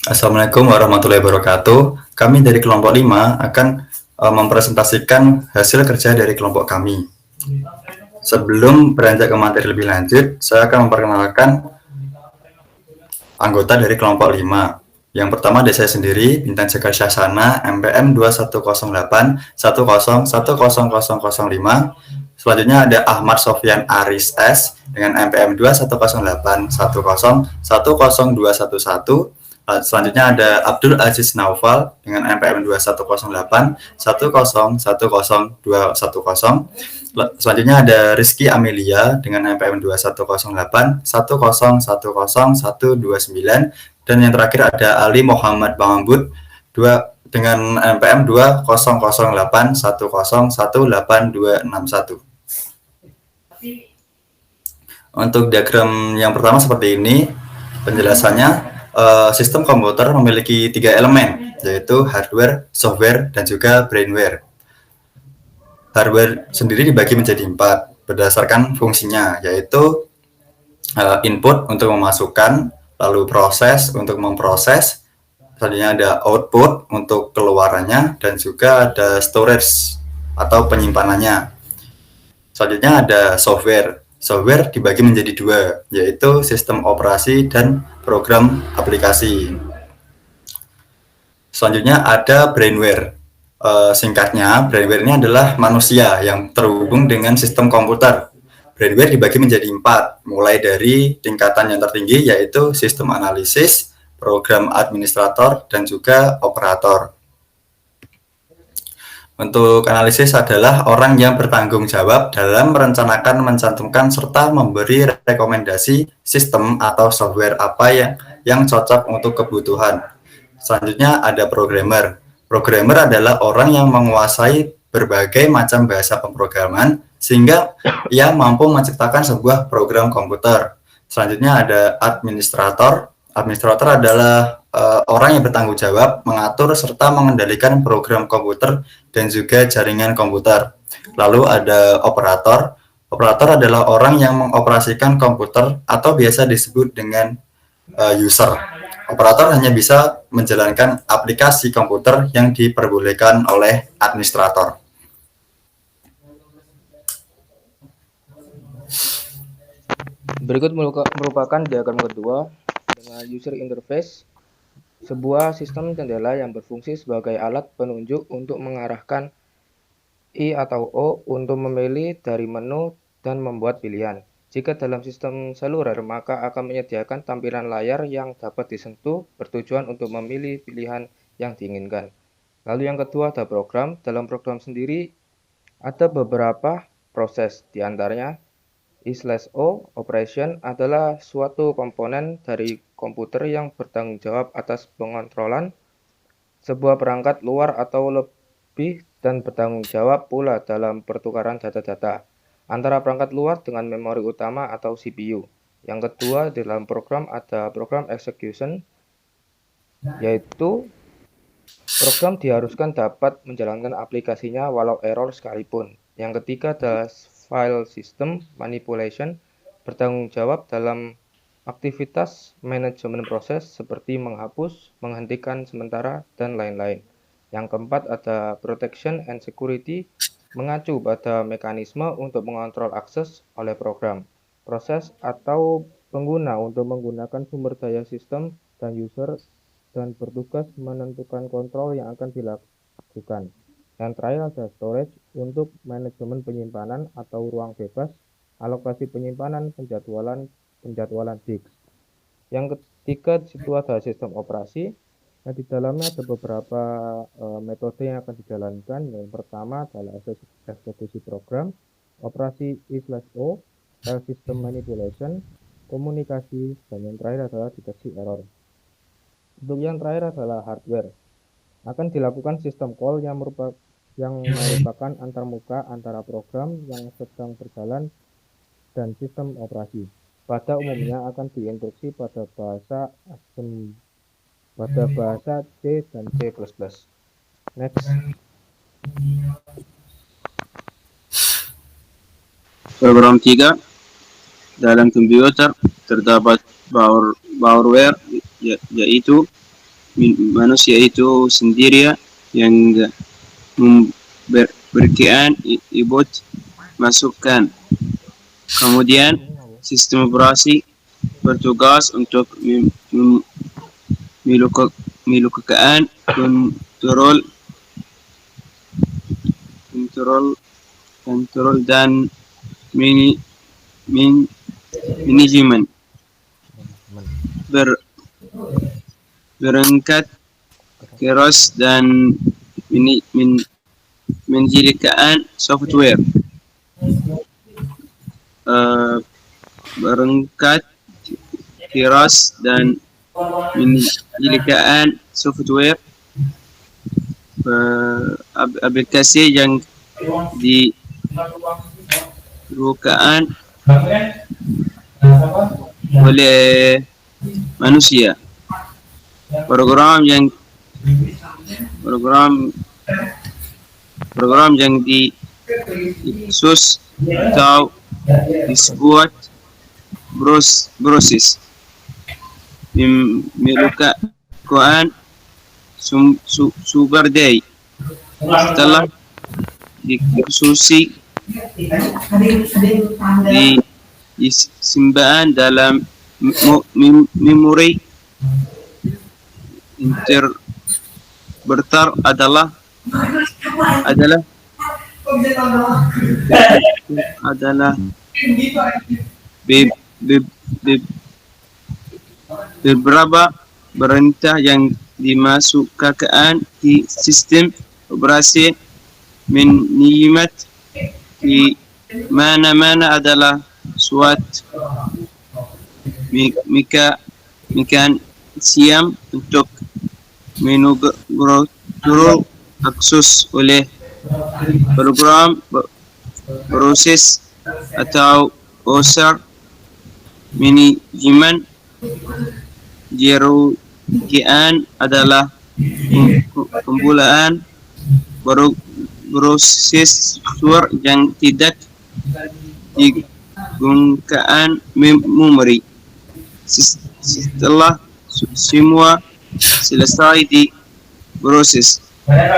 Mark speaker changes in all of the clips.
Speaker 1: Assalamualaikum warahmatullahi wabarakatuh. Kami dari kelompok 5 akan mempresentasikan hasil kerja dari kelompok kami. Sebelum beranjak ke materi lebih lanjut, saya akan memperkenalkan anggota dari kelompok 5. Yang pertama ada saya sendiri, Bintang Jaga Syahsana, MPM 2108 10100005. Selanjutnya ada Ahmad Sofyan Aris S dengan MPM 2108 10100211. Selanjutnya ada Abdul Aziz Naufal dengan MPM 2108 10100210. Selanjutnya ada Rizky Amelia dengan MPM 2108 10100129. Dan yang terakhir ada Ali Muhammad Bangambut dengan MPM 2008 101821. Untuk diagram yang pertama seperti ini penjelasannya. Sistem komputer memiliki 3 elemen, yaitu hardware, software, dan juga brainware. Hardware sendiri dibagi menjadi 4 berdasarkan fungsinya, yaitu input untuk memasukkan, lalu proses untuk memproses, selanjutnya ada output untuk keluarannya, dan juga ada storage atau penyimpanannya. Selanjutnya ada software. Software dibagi menjadi 2, yaitu sistem operasi dan program aplikasi. Selanjutnya ada brainware. Singkatnya, brainware ini adalah manusia yang terhubung dengan sistem komputer. Brainware dibagi menjadi 4, mulai dari tingkatan yang tertinggi, yaitu sistem analisis, program administrator, dan juga operator. Untuk analisis adalah orang yang bertanggung jawab dalam merencanakan, mencantumkan, serta memberi rekomendasi sistem atau software apa yang cocok untuk kebutuhan. Selanjutnya ada programmer. Programmer adalah orang yang menguasai berbagai macam bahasa pemrograman sehingga ia mampu menciptakan sebuah program komputer. Selanjutnya ada administrator. Administrator adalah orang yang bertanggung jawab mengatur serta mengendalikan program komputer dan juga jaringan komputer. Lalu ada operator. Operator adalah orang yang mengoperasikan komputer atau biasa disebut dengan user. Operator hanya bisa menjalankan aplikasi komputer yang diperbolehkan oleh administrator.
Speaker 2: Berikut merupakan diagram kedua dengan user interface, sebuah sistem jendela yang berfungsi sebagai alat penunjuk untuk mengarahkan I atau O untuk memilih dari menu dan membuat pilihan. Jika dalam sistem seluler, maka akan menyediakan tampilan layar yang dapat disentuh bertujuan untuk memilih pilihan yang diinginkan. Lalu yang kedua ada program. Dalam program sendiri ada beberapa proses, diantaranya I/O operation adalah suatu komponen dari komputer yang bertanggung jawab atas pengontrolan sebuah perangkat luar atau lebih dan bertanggung jawab pula dalam pertukaran data-data antara perangkat luar dengan memori utama atau CPU. Yang kedua, di dalam program ada program execution, yaitu program diharuskan dapat menjalankan aplikasinya walau error sekalipun. Yang ketiga adalah file system manipulation, bertanggung jawab dalam aktivitas manajemen proses seperti menghapus, menghentikan sementara, dan lain-lain. Yang keempat ada protection and security, mengacu pada mekanisme untuk mengontrol akses oleh program, proses, atau pengguna untuk menggunakan sumber daya sistem dan user dan bertugas menentukan kontrol yang akan dilakukan. Yang terakhir ada storage untuk manajemen penyimpanan atau ruang bebas, alokasi penyimpanan, penjadwalan disk. Yang ketiga di situ ada sistem operasi. Nah, di dalamnya ada beberapa metode yang akan dijalankan. Yang pertama adalah eksekusi program, operasi I/O, file system manipulation, komunikasi, dan yang terakhir adalah deteksi error. Untuk yang terakhir adalah hardware. Akan dilakukan sistem call yang merupakan antarmuka antara program yang sedang berjalan dan sistem operasi. Pada umumnya akan diinstruksi pada bahasa C dan C++. Next.
Speaker 3: Program 3. Dalam komputer terdapat barware, yaitu manusia itu sendiri yang memberikan input masukan. Kemudian sistem operasi bertugas untuk melakukan kontrol kontrol dan manajemen berangkat keras dan menjadikan software berangkat keras dan menjadikan software aplikasi yang dibutuhkan oleh manusia. Program yang dikhusus atau disebut proses melakukan sumber daya setelah dikhususi disimpan dalam memori interpreter adalah beberapa perintah yang dimasukkan di sistem operasi menyimak di mana-mana adalah suatu mekanisme untuk mengatur akses oleh program proses atau user manajemen. Jerogian adalah kumpulan prosesor yang tidak digunakan memori. Setelah semua selesai di proses,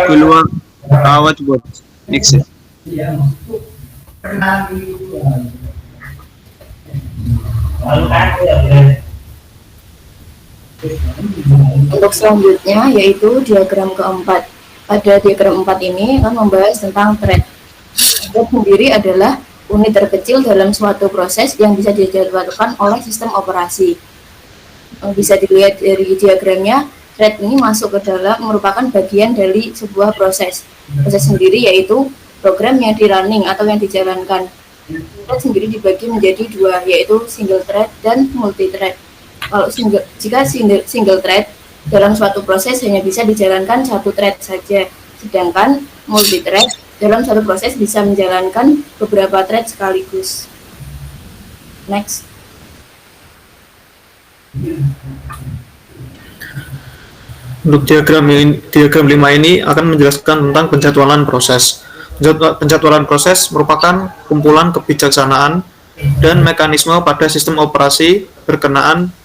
Speaker 3: keluar output. Next.
Speaker 4: Untuk selanjutnya yaitu diagram keempat. Pada diagram 4 ini akan membahas tentang thread. Thread sendiri adalah unit terkecil dalam suatu proses yang bisa dijadwalkan oleh sistem operasi. Bisa dilihat dari diagramnya, thread ini masuk ke dalam merupakan bagian dari sebuah proses. Proses sendiri yaitu program yang di-running atau yang dijalankan. Thread sendiri dibagi menjadi dua, yaitu single thread dan multi thread. Kalau jika single thread dalam suatu proses hanya bisa dijalankan satu thread saja, sedangkan multi thread dalam suatu proses bisa menjalankan beberapa thread sekaligus. Next.
Speaker 5: Untuk diagram 5 ini akan menjelaskan tentang penjadwalan proses. Penjadwalan proses merupakan kumpulan kebijaksanaan dan mekanisme pada sistem operasi berkenaan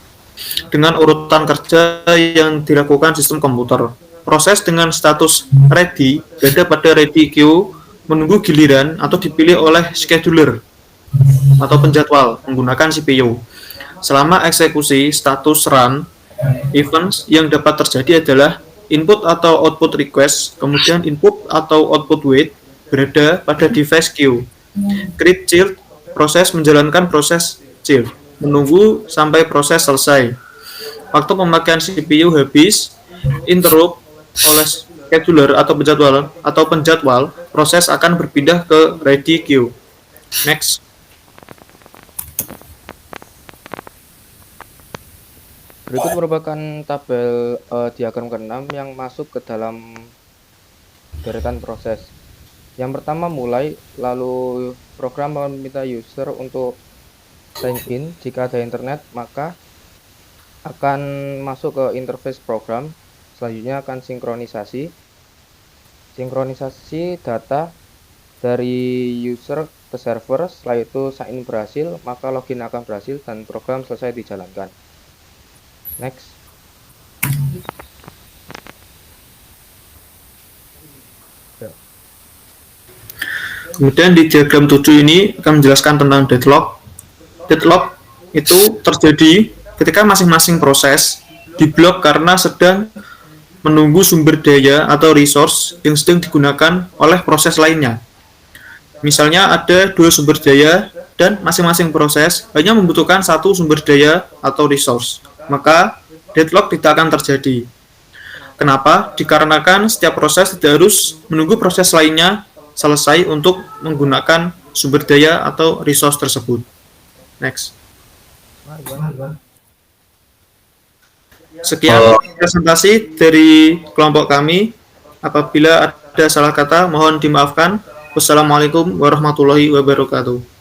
Speaker 5: dengan urutan kerja yang dilakukan sistem komputer. Proses dengan status ready berada pada ready queue menunggu giliran atau dipilih oleh scheduler atau penjadwal menggunakan CPU. Selama eksekusi status run, events yang dapat terjadi adalah input atau output request, kemudian input atau output wait berada pada device queue. Create child, proses menjalankan proses child, menunggu sampai proses selesai. Waktu pemakaian CPU habis, interrupt oleh scheduler atau penjadwal, proses akan berpindah ke ready queue. Next.
Speaker 2: Berikut merupakan tabel diagram ke-6 yang masuk ke dalam deretan proses. Yang pertama mulai, lalu program meminta user untuk sign in. Jika ada internet, maka akan masuk ke interface program. Selanjutnya akan sinkronisasi data dari user ke server. Setelah itu sign in berhasil, maka login akan berhasil dan program selesai dijalankan. Next.
Speaker 5: Kemudian di diagram 7 ini akan menjelaskan tentang deadlock. Deadlock itu terjadi ketika masing-masing proses diblok karena sedang menunggu sumber daya atau resource yang sedang digunakan oleh proses lainnya. Misalnya ada 2 sumber daya dan masing-masing proses hanya membutuhkan 1 sumber daya atau resource. Maka deadlock tidak akan terjadi. Kenapa? Dikarenakan setiap proses tidak harus menunggu proses lainnya selesai untuk menggunakan sumber daya atau resource tersebut. Next. Sekian presentasi dari kelompok kami. Apabila ada salah kata, mohon dimaafkan. Wassalamualaikum warahmatullahi wabarakatuh.